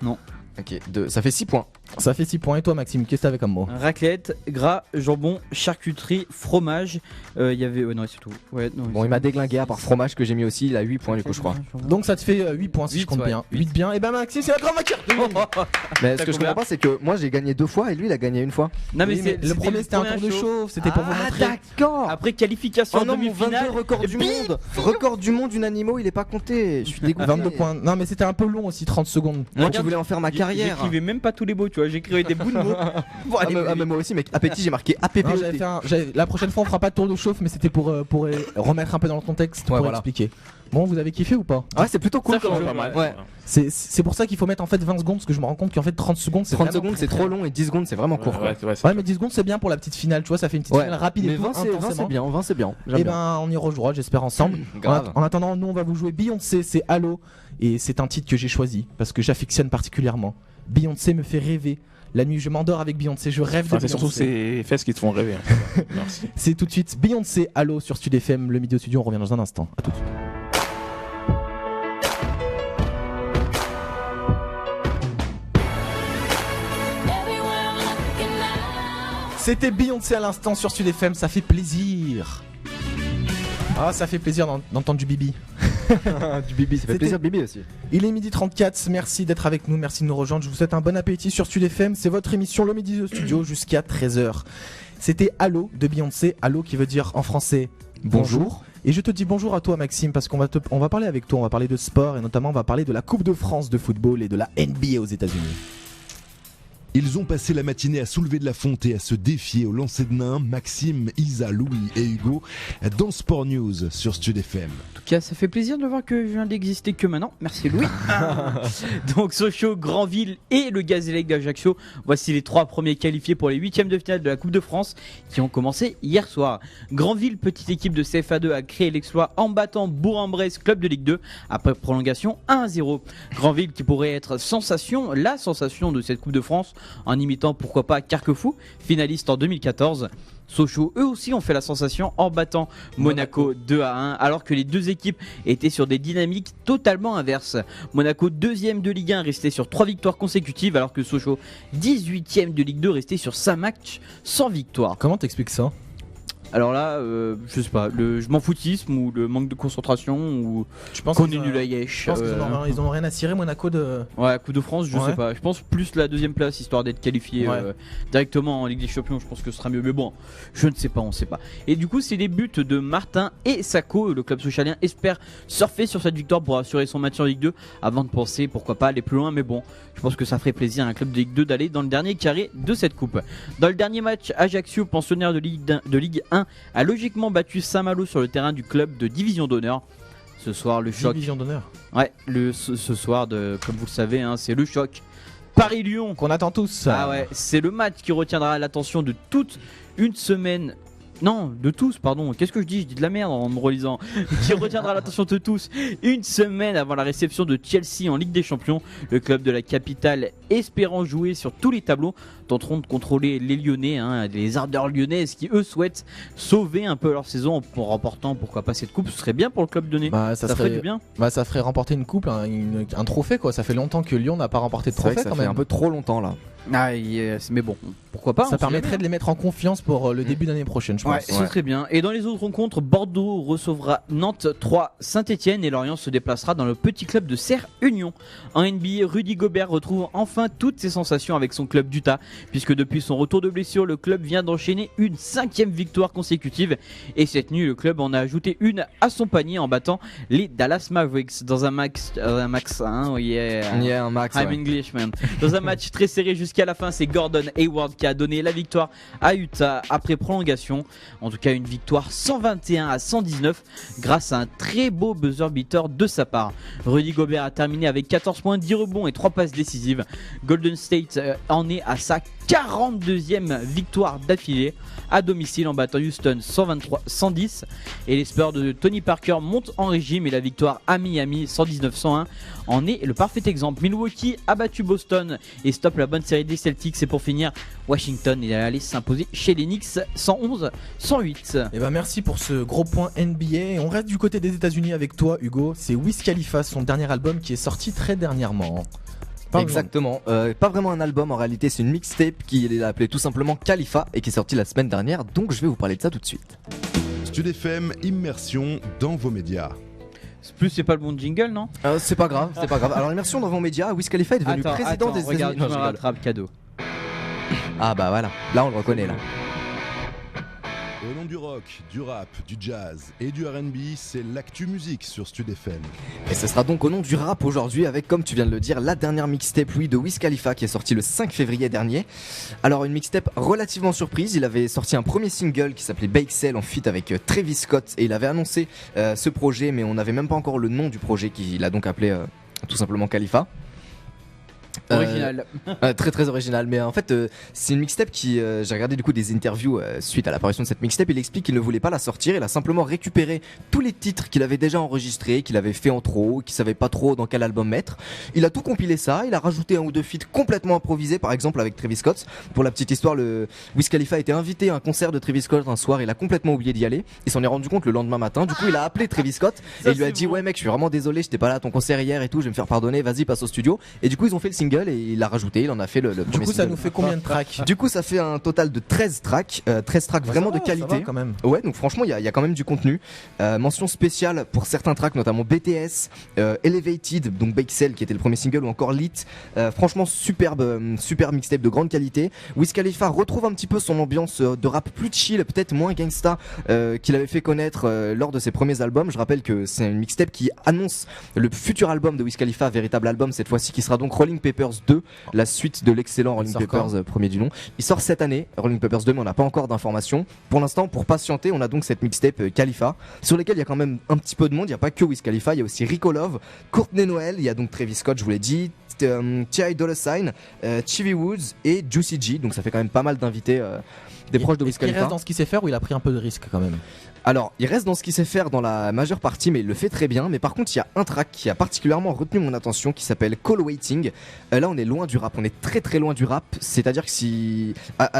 Non. Ok 2. Ça fait 6 points. ça fait 6 points. Et toi, Maxime, qu'est-ce que t'avais comme mot? Raclette, gras, jambon, charcuterie, fromage. Il y avait. Ouais, non, c'est tout. Ouais, non, Bon il m'a déglingué à part fromage que j'ai mis aussi. Il a 8 points du coup je crois. Donc ça te fait 8 points si je 8, compte ouais. bien. 8 bien. Et ben Maxime, c'est la grande matière. Mais ce T'as que je combien comprends pas c'est que moi j'ai gagné 2 fois et lui il a gagné une fois. Non, mais Oui, mais le premier c'était un tour de chauffe, c'était pour vous montrer. d'accord. Après qualification Oh en non mon 22 demi-finale. record du monde. Record du monde d'une animaux il est pas compté. Je suis dégoûté. 22 points. Non mais c'était un peu long aussi, 30 secondes. Moi qui Regarde, voulais en faire ma carrière. J'écrivais même pas tous les mots, tu vois. J'écrivais des bouts de mots. Bon, allez, mais moi aussi mais appétit j'ai marqué APP. Non, la prochaine fois on fera pas de tour de chauffe, mais c'était pour remettre un peu dans le contexte, pour voilà. expliquer. Bon, vous avez kiffé ou pas? Ouais c'est plutôt cool Ça comme change jeu. pas mal. Ouais. C'est pour ça qu'il faut mettre en fait 20 secondes, parce que je me rends compte qu'en fait 30 secondes c'est 30 vraiment secondes c'est très, trop très long et 10 secondes c'est vraiment court. quoi. Ouais, mais 10 secondes c'est bien pour la petite finale, tu vois, ça fait une petite Ouais. finale rapide Mais et tout, 20 c'est intensément. bien, 20 c'est bien. J'aime Et bien. ben on y rejouera, j'espère ensemble. Grave. En attendant, nous on va vous jouer Beyoncé, c'est Halo, et c'est un titre que j'ai choisi parce que j'affectionne particulièrement. Beyoncé me fait rêver. La nuit je m'endors avec Beyoncé, je rêve de Enfin, c'est surtout Beyoncé. ces fesses qui te font rêver. hein. Merci. C'est tout de suite Beyoncé, Halo sur Stud FM, le Midi au Studio, on revient dans un instant. À tout de suite. C'était Beyoncé à l'instant sur Sud FM, ça fait plaisir. Ah, ça fait plaisir d'entendre du Bibi. Du Bibi, ça fait plaisir de Bibi aussi. Il est 12h34, merci d'être avec nous, merci de nous rejoindre. Je vous souhaite un bon appétit sur Sud FM. C'est votre émission Le Midi au Studio jusqu'à 13h. C'était Allô de Beyoncé. Allô qui veut dire en français bonjour. Et je te dis bonjour à toi Maxime parce qu'on va parler avec toi, on va parler de sport et notamment on va parler de la Coupe de France de football et de la NBA aux États-Unis. Ils ont passé la matinée à soulever de la fonte et à se défier au lancer de nain. Maxime, Isa, Louis et Hugo dans Sport News sur Stud FM. En tout cas, ça fait plaisir de voir que je viens d'exister que maintenant. Merci Louis. Donc Sochaux, Granville et le Gazélec d'Ajaccio. Voici les 3 premiers qualifiés pour les 8e de finale de la Coupe de France qui ont commencé hier soir. Granville, petite équipe de CFA2, a créé l'exploit en battant Bourg-en-Bresse, club de Ligue 2, après prolongation 1-0. Granville qui pourrait être la sensation de cette Coupe de France en imitant pourquoi pas Carquefou, finaliste en 2014. Sochaux, eux aussi, ont fait la sensation en battant Monaco 2-1, alors que les deux équipes étaient sur des dynamiques totalement inverses. Monaco, 2e de Ligue 1, restait sur 3 victoires consécutives, alors que Sochaux, 18e de Ligue 2, restait sur 5 matchs sans victoire. Comment t'expliques ça ? Alors là, je sais pas, je m'en foutisme ou le manque de concentration ou Tu penses qu'on qu'ils est ont- nul à Yesh. Je pense qu'ils ont rien à cirer Monaco de... Ouais, Coupe de France, je Ouais. sais pas. Je pense plus la 2e place, histoire d'être qualifié Ouais. directement en Ligue des Champions. Je pense que ce sera mieux. Mais bon, je ne sais pas, on sait pas. Et du coup, c'est les buts de Martin et Sacco. Le club socialien espère surfer sur cette victoire pour assurer son match en Ligue 2 avant de penser, pourquoi pas, aller plus loin. Mais bon, je pense que ça ferait plaisir à un club de Ligue 2 d'aller dans le dernier carré de cette coupe. Dans le dernier match, Ajaccio, pensionnaire de Ligue 1, a logiquement battu Saint-Malo sur le terrain du club de Division d'honneur. Ce soir, le choc. Division d'honneur. Ouais, ce soir, comme vous le savez, hein, c'est le choc. Paris-Lyon. Qu'on attend tous. Ah ouais, c'est le match qui retiendra l'attention de toute une semaine. Non, de tous, pardon. Qu'est-ce que je dis? Je dis de la merde en me relisant. Qui retiendra l'attention de tous une semaine avant la réception de Chelsea en Ligue des Champions. Le club de la capitale, espérant jouer sur tous les tableaux, tenteront de contrôler les Lyonnais, hein, les ardeurs lyonnaises qui eux souhaitent sauver un peu leur saison en remportant pourquoi pas cette coupe. Ce serait bien pour le club lyonnais. Bah, ça ferait du bien. Bah, ça ferait remporter une coupe, un trophée quoi. Ça fait longtemps que Lyon n'a pas remporté de C'est vrai trophée que ça quand fait même. un peu trop longtemps là. Ah, yes, mais bon, pourquoi pas. Ça permettrait de les mettre en confiance pour le début d'année prochaine, je pense. Ouais, ce serait bien. Et dans les autres rencontres, Bordeaux recevra Nantes 3, Saint-Etienne et Lorient se déplacera dans le petit club de Serre Union. En NBA, Rudy Gobert retrouve enfin toutes ses sensations avec son club d'Utah, puisque depuis son retour de blessure, le club vient d'enchaîner une 5e victoire consécutive. Et cette nuit, le club en a ajouté une à son panier en battant les Dallas Mavericks dans un max, un max I'm English man. Dans un match très serré jusqu'à la fin, c'est Gordon Hayward qui a donné la victoire à Utah après prolongation. En tout cas, une victoire 121-119 grâce à un très beau buzzer beater de sa part. Rudy Gobert a terminé avec 14 points, 10 rebonds et 3 passes décisives. Golden State en est à sa 42e victoire d'affilée à domicile en battant Houston 123-110. Et les Spurs de Tony Parker montent en régime et la victoire à Miami 119-101 en est le parfait exemple. Milwaukee a battu Boston et stoppe la bonne série des Celtics. Et pour finir, Washington est allé s'imposer chez les Knicks 111-108. Et bah merci pour ce gros point NBA. Et on reste du côté des États-Unis avec toi, Hugo. C'est Wiz Khalifa, son dernier album qui est sorti très dernièrement. Exactement, pas vraiment un album en réalité, c'est une mixtape qui est appelée tout simplement Khalifa et qui est sortie la semaine dernière, donc je vais vous parler de ça tout de suite. Stud FM, immersion dans vos médias. Plus c'est pas le bon jingle, non? C'est pas grave, c'est pas grave. Alors immersion dans vos médias, Wiz Khalifa est devenu président des États-Unis. Regarde, Non, je me je rigole. rattrape, cadeau. Ah bah voilà, là on le reconnaît là. Au nom du rock, du rap, du jazz et du R&B, c'est l'actu musique sur Stud FM. Et ce sera donc au nom du rap aujourd'hui avec, comme tu viens de le dire, la dernière mixtape de Wiz Khalifa qui est sortie le 5 février dernier. Alors une mixtape relativement surprise, il avait sorti un premier single qui s'appelait Bake Sale en feat avec Travis Scott et il avait annoncé ce projet mais on n'avait même pas encore le nom du projet qu'il a donc appelé tout simplement Khalifa. Original. Très très original, mais en fait c'est une mixtape qui j'ai regardé du coup des interviews suite à l'apparition de cette mixtape. Il explique qu'il ne voulait pas la sortir, il a simplement récupéré tous les titres qu'il avait déjà enregistrés, qu'il avait fait en trop, qu'il savait pas trop dans quel album mettre. Il a tout compilé ça, il a rajouté un ou deux feats complètement improvisés, par exemple avec Travis Scott. Pour la petite histoire, le Wiz Khalifa a été invité à un concert de Travis Scott un soir, il a complètement oublié d'y aller, il s'en est rendu compte le lendemain matin. Du coup il a appelé Travis Scott et il lui a dit ouais mec, je suis vraiment désolé, j'étais pas là à ton concert hier et tout, je vais me faire pardonner, vas-y passe au studio. Et du coup ils ont fait le single single et il l'a rajouté, il en a fait le Du premier coup, ça single. nous fait combien de tracks? Du coup, ça fait un total de 13 tracks, 13 tracks vraiment de Ça va qualité. quand même. Ouais, donc franchement, il y a quand même du contenu. Mention spéciale pour certains tracks, notamment BTS, Elevated, donc Bakesell qui était le premier single, ou encore Lit. Franchement, superbe mixtape de grande qualité. Wiz Khalifa retrouve un petit peu son ambiance de rap plus chill, peut-être moins gangsta qu'il avait fait connaître lors de ses premiers albums. Je rappelle que c'est une mixtape qui annonce le futur album de Wiz Khalifa, véritable album cette fois-ci, qui sera donc Rolling Papers 2, la suite de l'excellent Rolling sort Papers quand premier du nom. Il sort cette année, Rolling Papers 2, mais on n'a pas encore d'informations. Pour l'instant, pour patienter, on a donc cette mixtape Khalifa, sur lesquelles il y a quand même un petit peu de monde. Il n'y a pas que Wiz Khalifa, il y a aussi Rico Love, Courtney Noël, il y a donc Travis Scott, je vous l'ai dit, T.I. Dolla $ign, Chivy Woods et Juicy J. Donc ça fait quand même pas mal d'invités des proches de Wiz Est-ce qu'il Khalifa. reste dans ce qu'il sait faire ou il a pris un peu de risque quand même? Alors, il reste dans ce qu'il sait faire dans la majeure partie, mais il le fait très bien. Mais par contre, il y a un track qui a particulièrement retenu mon attention, qui s'appelle Call Waiting. Là, on est loin du rap, on est très très loin du rap. C'est-à-dire que si,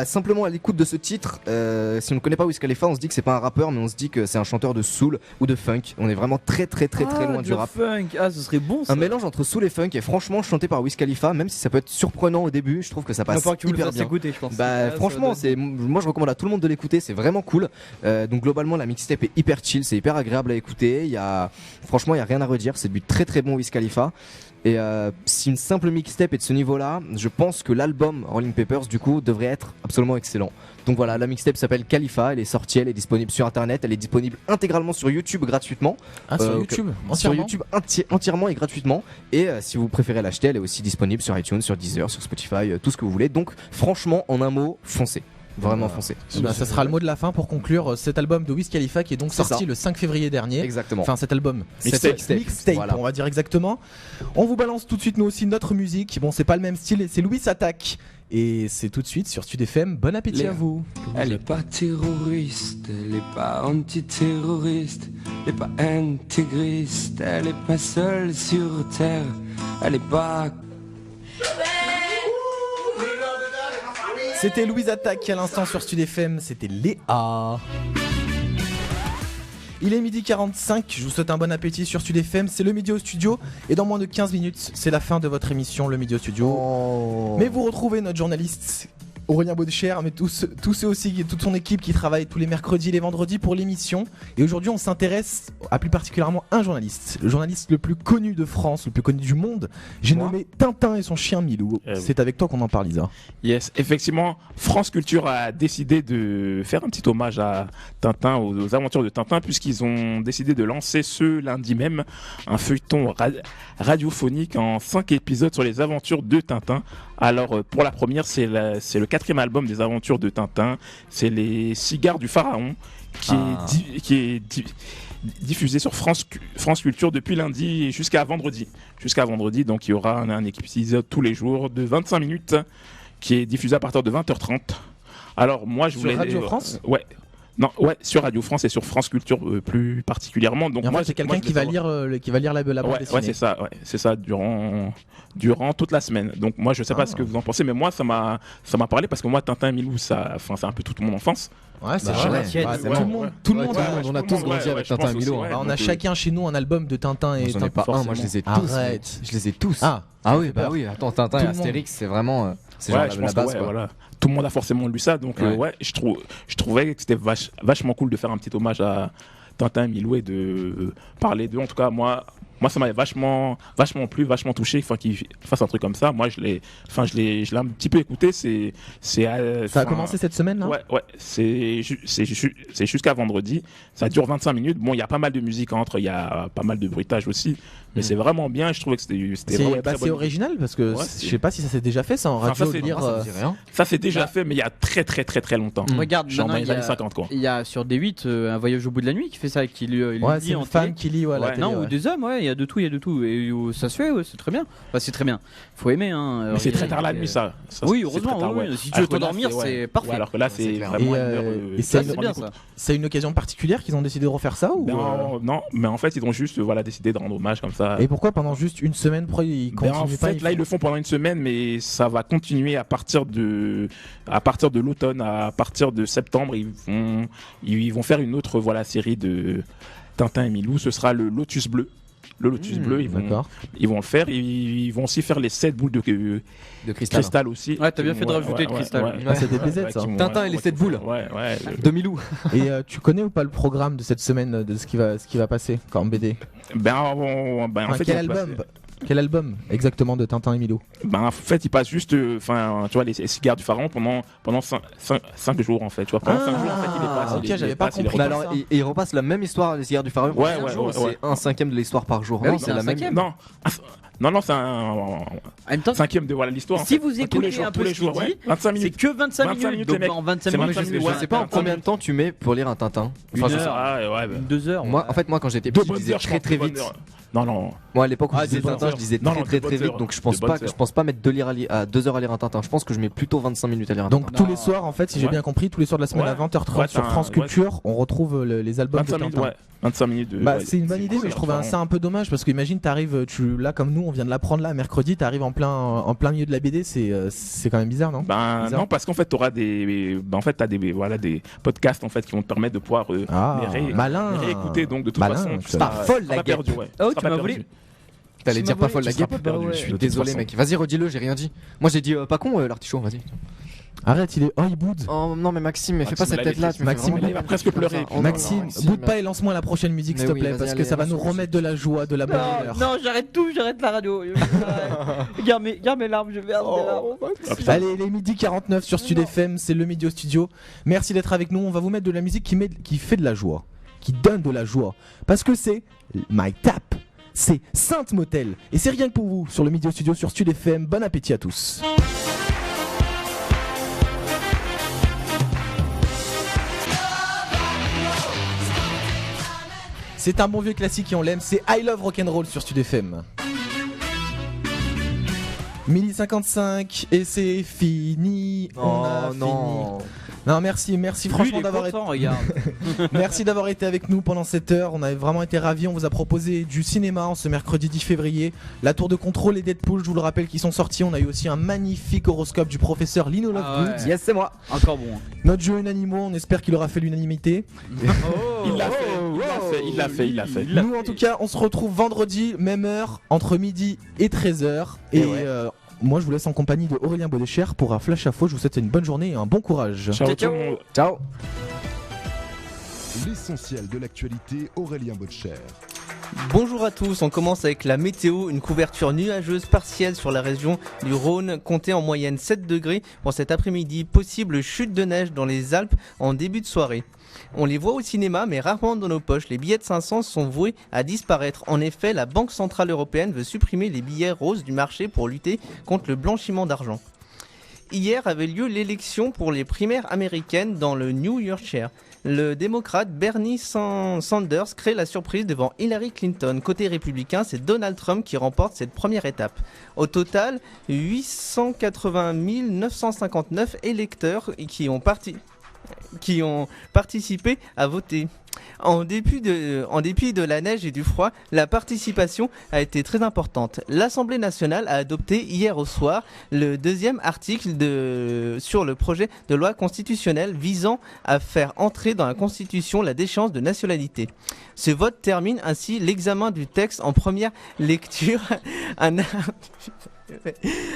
simplement à l'écoute de ce titre, si on ne connaît pas Wiz Khalifa, on se dit que c'est pas un rappeur, mais on se dit que c'est un chanteur de soul ou de funk. On est vraiment très très très très loin du rap. Funk. Ah, ce serait bon ça. Un mélange entre soul et funk, et franchement chanté par Wiz Khalifa, même si ça peut être surprenant au début, je trouve que ça passe que tu me le hyper fasses bien. écouter, je pense. Bah Ah, franchement, ça doit moi je recommande à tout le monde de l'écouter, c'est vraiment cool. Donc globalement la mixtape est hyper chill, c'est hyper agréable à écouter. Franchement, il y a rien à redire, c'est du très très bon Wiz Khalifa. Et si une simple mixtape est de ce niveau-là, je pense que l'album Rolling Papers du coup devrait être absolument excellent. Donc voilà, la mixtape s'appelle Khalifa, elle est sortie, elle est disponible sur internet, elle est disponible intégralement sur YouTube gratuitement. Ah, sur Euh, YouTube Sur entièrement YouTube entièrement et gratuitement. Et si vous préférez l'acheter, elle est aussi disponible sur iTunes, sur Deezer, sur Spotify, tout ce que vous voulez. Donc franchement, en un mot, foncez. Vraiment foncez. Bah, ça sera le mot de la fin pour conclure cet album de Wiz Khalifa qui est donc C'est sorti ça. le 5 février dernier. Exactement. Enfin cet album, Mixtape. cette mixtape, Voilà. on va dire exactement. On vous balance tout de suite nous aussi notre musique. Bon, c'est pas le même style, c'est Louis Attaque. Et c'est tout de suite sur Stud FM. Bon appétit à vous. Elle est pas terroriste, elle est pas antiterroriste, elle est pas intégriste, elle est pas seule sur terre, elle est pas. C'était Louise Attaque à l'instant sur Stud FM, c'était Léa. Il est 12h45, je vous souhaite un bon appétit sur Stud FM, c'est le Midi au Studio et dans moins de 15 minutes, c'est la fin de votre émission le Midi au Studio. Mais vous retrouvez notre journaliste Aurélien Baudecher, mais tous ceux aussi, toute son équipe qui travaille tous les mercredis et les vendredis pour l'émission. Et aujourd'hui, on s'intéresse à plus particulièrement un journaliste, le journaliste le plus connu de France, le plus connu du monde. J'ai nommé Tintin et son chien Milou. C'est avec toi qu'on en parle, Lisa. Yes, effectivement, France Culture a décidé de faire un petit hommage à Tintin, aux aventures de Tintin, puisqu'ils ont décidé de lancer ce lundi même un feuilleton radiophonique en 5 épisodes sur les aventures de Tintin. Alors, pour la première, c'est le 4e album des aventures de Tintin. C'est les Cigares du Pharaon, qui est diffusé sur France Culture depuis lundi jusqu'à vendredi. Donc il y aura un épisode tous les jours de 25 minutes qui est diffusé à partir de 20h30. Alors moi je voulais... Sur Radio France sur Radio France et sur France Culture plus particulièrement. Donc et en moi fait, c'est quelqu'un qui va lire la bande dessinée. Ouais, c'est ça durant toute la semaine. Donc moi je sais pas ce que vous en pensez, mais moi ça m'a parlé parce que moi Tintin et Milou c'est un peu toute mon enfance. Ouais, c'est vrai. Tout le monde. On a tous grandi avec Tintin et Milou. On a chacun chez nous un album de Tintin et J'en ai pas un, moi je les ai tous. Arrête. Je les ai tous. Ah oui, bah oui, attends, Tintin et Astérix, c'est vraiment c'est ouais, genre la base quoi. Voilà. Tout le monde a forcément lu ça, donc je trouvais que c'était vachement cool de faire un petit hommage à Tintin et Milou et de parler d'eux. En tout cas, moi ça m'avait vachement plu, vachement touché, qu'ils fassent un truc comme ça. Moi je l'ai un petit peu écouté. Ça a commencé cette semaine là. Ouais, c'est jusqu'à vendredi. Ça dure 25 minutes. Bon, il y a pas mal de musique entre, il y a pas mal de bruitage aussi, mais c'est vraiment bien. Je trouvais que c'était vraiment c'est original parce que je sais pas si ça s'est déjà fait ça en radio. Ça s'est déjà fait, mais il y a très très très très longtemps. Regarde, genre dans les années 50 quoi. Il y a sur D8 un voyage au bout de la nuit qui fait ça, qui lui c'est une femme qui lit la télé. Non, ou des hommes, il y a de tout, et ça se fait, c'est très bien. Enfin, c'est très bien. Faut aimer hein. Mais c'est très tard la nuit ça. Oui, heureusement. Si tu veux t'endormir, c'est parfait. Alors que là c'est vraiment c'est une occasion particulière qu'ils ont décidé de refaire ça ou non, mais en fait ils ont juste décidé de rendre hommage comme ça. Et pourquoi pendant juste une semaine, pourquoi ils continuent pas? Là ils le font pendant une semaine, mais ça va continuer à partir de l'automne, à partir de septembre ils vont faire une autre série de Tintin et Milou. Ce sera le Lotus Bleu. Le lotus bleu, ils D'accord. vont le faire. Ils vont aussi faire les 7 boules de cristal aussi. Ouais, t'as bien fait de rajouter le cristal. Ah, c'est des BZ, ça. Tintin et les 7 boules. Ouais. 2000 Et tu connais ou pas le programme de cette semaine de ce qui va passer en BD? En fait, Quel album exactement de Tintin et Milou? En fait, ils passent juste, tu vois, les cigares du pharaon pendant 5 jours en fait. Tu vois, pendant 5 jours en fait, il les passe. Ok, j'avais pas compris. Mais alors, ils repassent la même histoire des cigares du pharaon. Ouais. C'est 1/5 de l'histoire par jour. Ah oui, Non, c'est la même. Non, c'est un En même temps, cinquième de l'histoire. si en fait. vous écoutez un peu tous les ce qu'il jours, dit, 25 c'est minutes. que 25 25 minutes. minutes, Donc les mecs. dans 25 C'est minutes, 25 minutes, Je sais pas en combien de temps tu mets pour lire un Tintin. Une je sais heure. pas. 2 heures. Moi, en fait, quand j'étais Deux petit, je bonnes lisais heures, je très pense, très deux vite. bonnes heures. Non. Moi, à l'époque où Ah, je lisais des Tintin, bonnes je lisais heures. très Non, très de vite. bonnes Donc je heures. pense pas mettre 2 heures à lire un Tintin. Je pense que je mets plutôt 25 minutes à lire un Tintin. Donc tous les soirs, en fait, si j'ai bien compris, tous les soirs de la semaine Ouais. à 20h30 Ouais, sur France Culture, on retrouve les albums de 25 Tintin. minutes, 25 minutes. C'est une bonne idée, mais je trouve ça un peu dommage parce que imagine, t'arrives, là comme nous, on vient de l'apprendre là, mercredi, t'arrives en plein milieu de la BD, c'est quand même bizarre, non? Bizarre. Non, parce qu'en fait, t'auras t'as des podcasts en fait qui vont te permettre de pouvoir malin. réécouter. Donc de toute Malin, façon, tu tu vois. seras Folle, la pas perdu. Ouais. Oh, Tu tu seras m'as pas volé. perdu. T'allais dire pas folle la Tu seras guêpe. pas perdu. Je suis De toute désolé, façon. mec. Vas-y, redis-le, j'ai rien dit. Moi, j'ai dit pas con, l'artichaut, vas-y. Arrête, il est Hollywood. Oh non, mais Maxime, fais pas Maxime, cette là, tête-là. il tu me fais Maxime, vraiment il va mal. presque pleurer. Oh non, Maxime, non, boude pas et lance-moi la prochaine musique, Mais s'il te oui, plaît, vas-y, parce que allez, ça va nous lance-le. remettre de la joie, de la bonne humeur. Non, j'arrête tout, j'arrête la radio. Garde mes larmes, je verse des larmes. Allez, les midi 49 sur Stud FM, c'est le Midi au studio. Merci d'être avec nous. On va vous mettre de la musique qui fait de la joie, qui donne de la joie. Parce que c'est My Tap, c'est Sainte Motel. Et c'est rien que pour vous sur le Midi au studio sur Stud FM. Bon appétit à tous. C'est un bon vieux classique et on l'aime, c'est I Love Rock'n'Roll sur Stud FM. 12h55 et c'est fini. On a non. fini. Non, merci franchement d'avoir été. Regarde. Merci d'avoir été avec nous pendant cette heure. On a vraiment été ravis. On vous a proposé du cinéma en ce mercredi 10 février. La Tour de Contrôle et Deadpool, je vous le rappelle, qui sont sortis. On a eu aussi un magnifique horoscope du professeur Lino Lovegood. ouais. Yes, c'est moi. Encore bon. Notre jeu Unanimo, on espère qu'il aura fait l'unanimité. Il l'a fait. Nous, en tout cas, on se retrouve vendredi, même heure, entre midi et 13h. Et moi, je vous laisse en compagnie de Aurélien Baudécher pour un flash info. Je vous souhaite une bonne journée et un bon courage. Ciao tout le monde. Ciao. L'essentiel de l'actualité, Aurélien Botcher. Bonjour à tous, on commence avec la météo, une couverture nuageuse partielle sur la région du Rhône, comptez en moyenne 7 degrés pour cet après-midi, possible chute de neige dans les Alpes en début de soirée. On les voit au cinéma mais rarement dans nos poches, les billets de 500 sont voués à disparaître. En effet, la Banque Centrale Européenne veut supprimer les billets roses du marché pour lutter contre le blanchiment d'argent. Hier avait lieu l'élection pour les primaires américaines dans le New Hampshire. Le démocrate Bernie Sanders crée la surprise devant Hillary Clinton. Côté républicain, c'est Donald Trump qui remporte cette première étape. Au total, 880 959 électeurs qui ont participé à voter. En dépit de la neige et du froid, la participation a été très importante. L'Assemblée nationale a adopté hier au soir le deuxième article sur le projet de loi constitutionnelle visant à faire entrer dans la Constitution la déchéance de nationalité. Ce vote termine ainsi l'examen du texte en première lecture.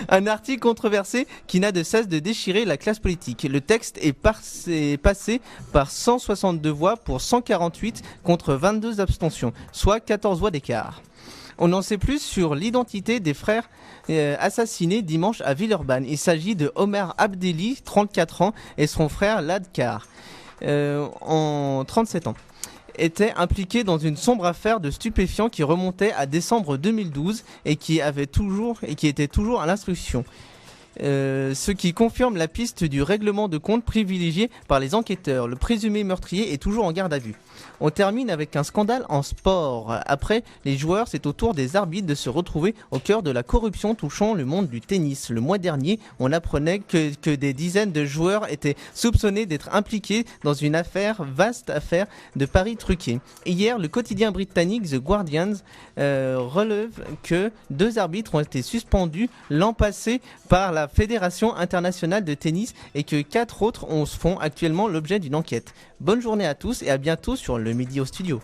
Un article controversé qui n'a de cesse de déchirer la classe politique. Le texte est passé par 162 voix pour 148 contre 22 abstentions, soit 14 voix d'écart. On en sait plus sur l'identité des frères assassinés dimanche à Villeurbanne. Il s'agit de Omar Abdelli, 34 ans, et son frère Ladkar, en 37 ans. Était impliqué dans une sombre affaire de stupéfiants qui remontait à décembre 2012 et qui était toujours à l'instruction. Ce qui confirme la piste du règlement de compte privilégié par les enquêteurs. Le présumé meurtrier est toujours en garde à vue. On termine avec un scandale en sport. Après les joueurs, c'est au tour des arbitres de se retrouver au cœur de la corruption touchant le monde du tennis. Le mois dernier, on apprenait que des dizaines de joueurs étaient soupçonnés d'être impliqués dans une vaste affaire de paris truqués. Hier, le quotidien britannique The Guardian relève que 2 arbitres ont été suspendus l'an passé par la Fédération internationale de tennis et que 4 autres font actuellement l'objet d'une enquête. Bonne journée à tous et à bientôt sur le Midi au studio.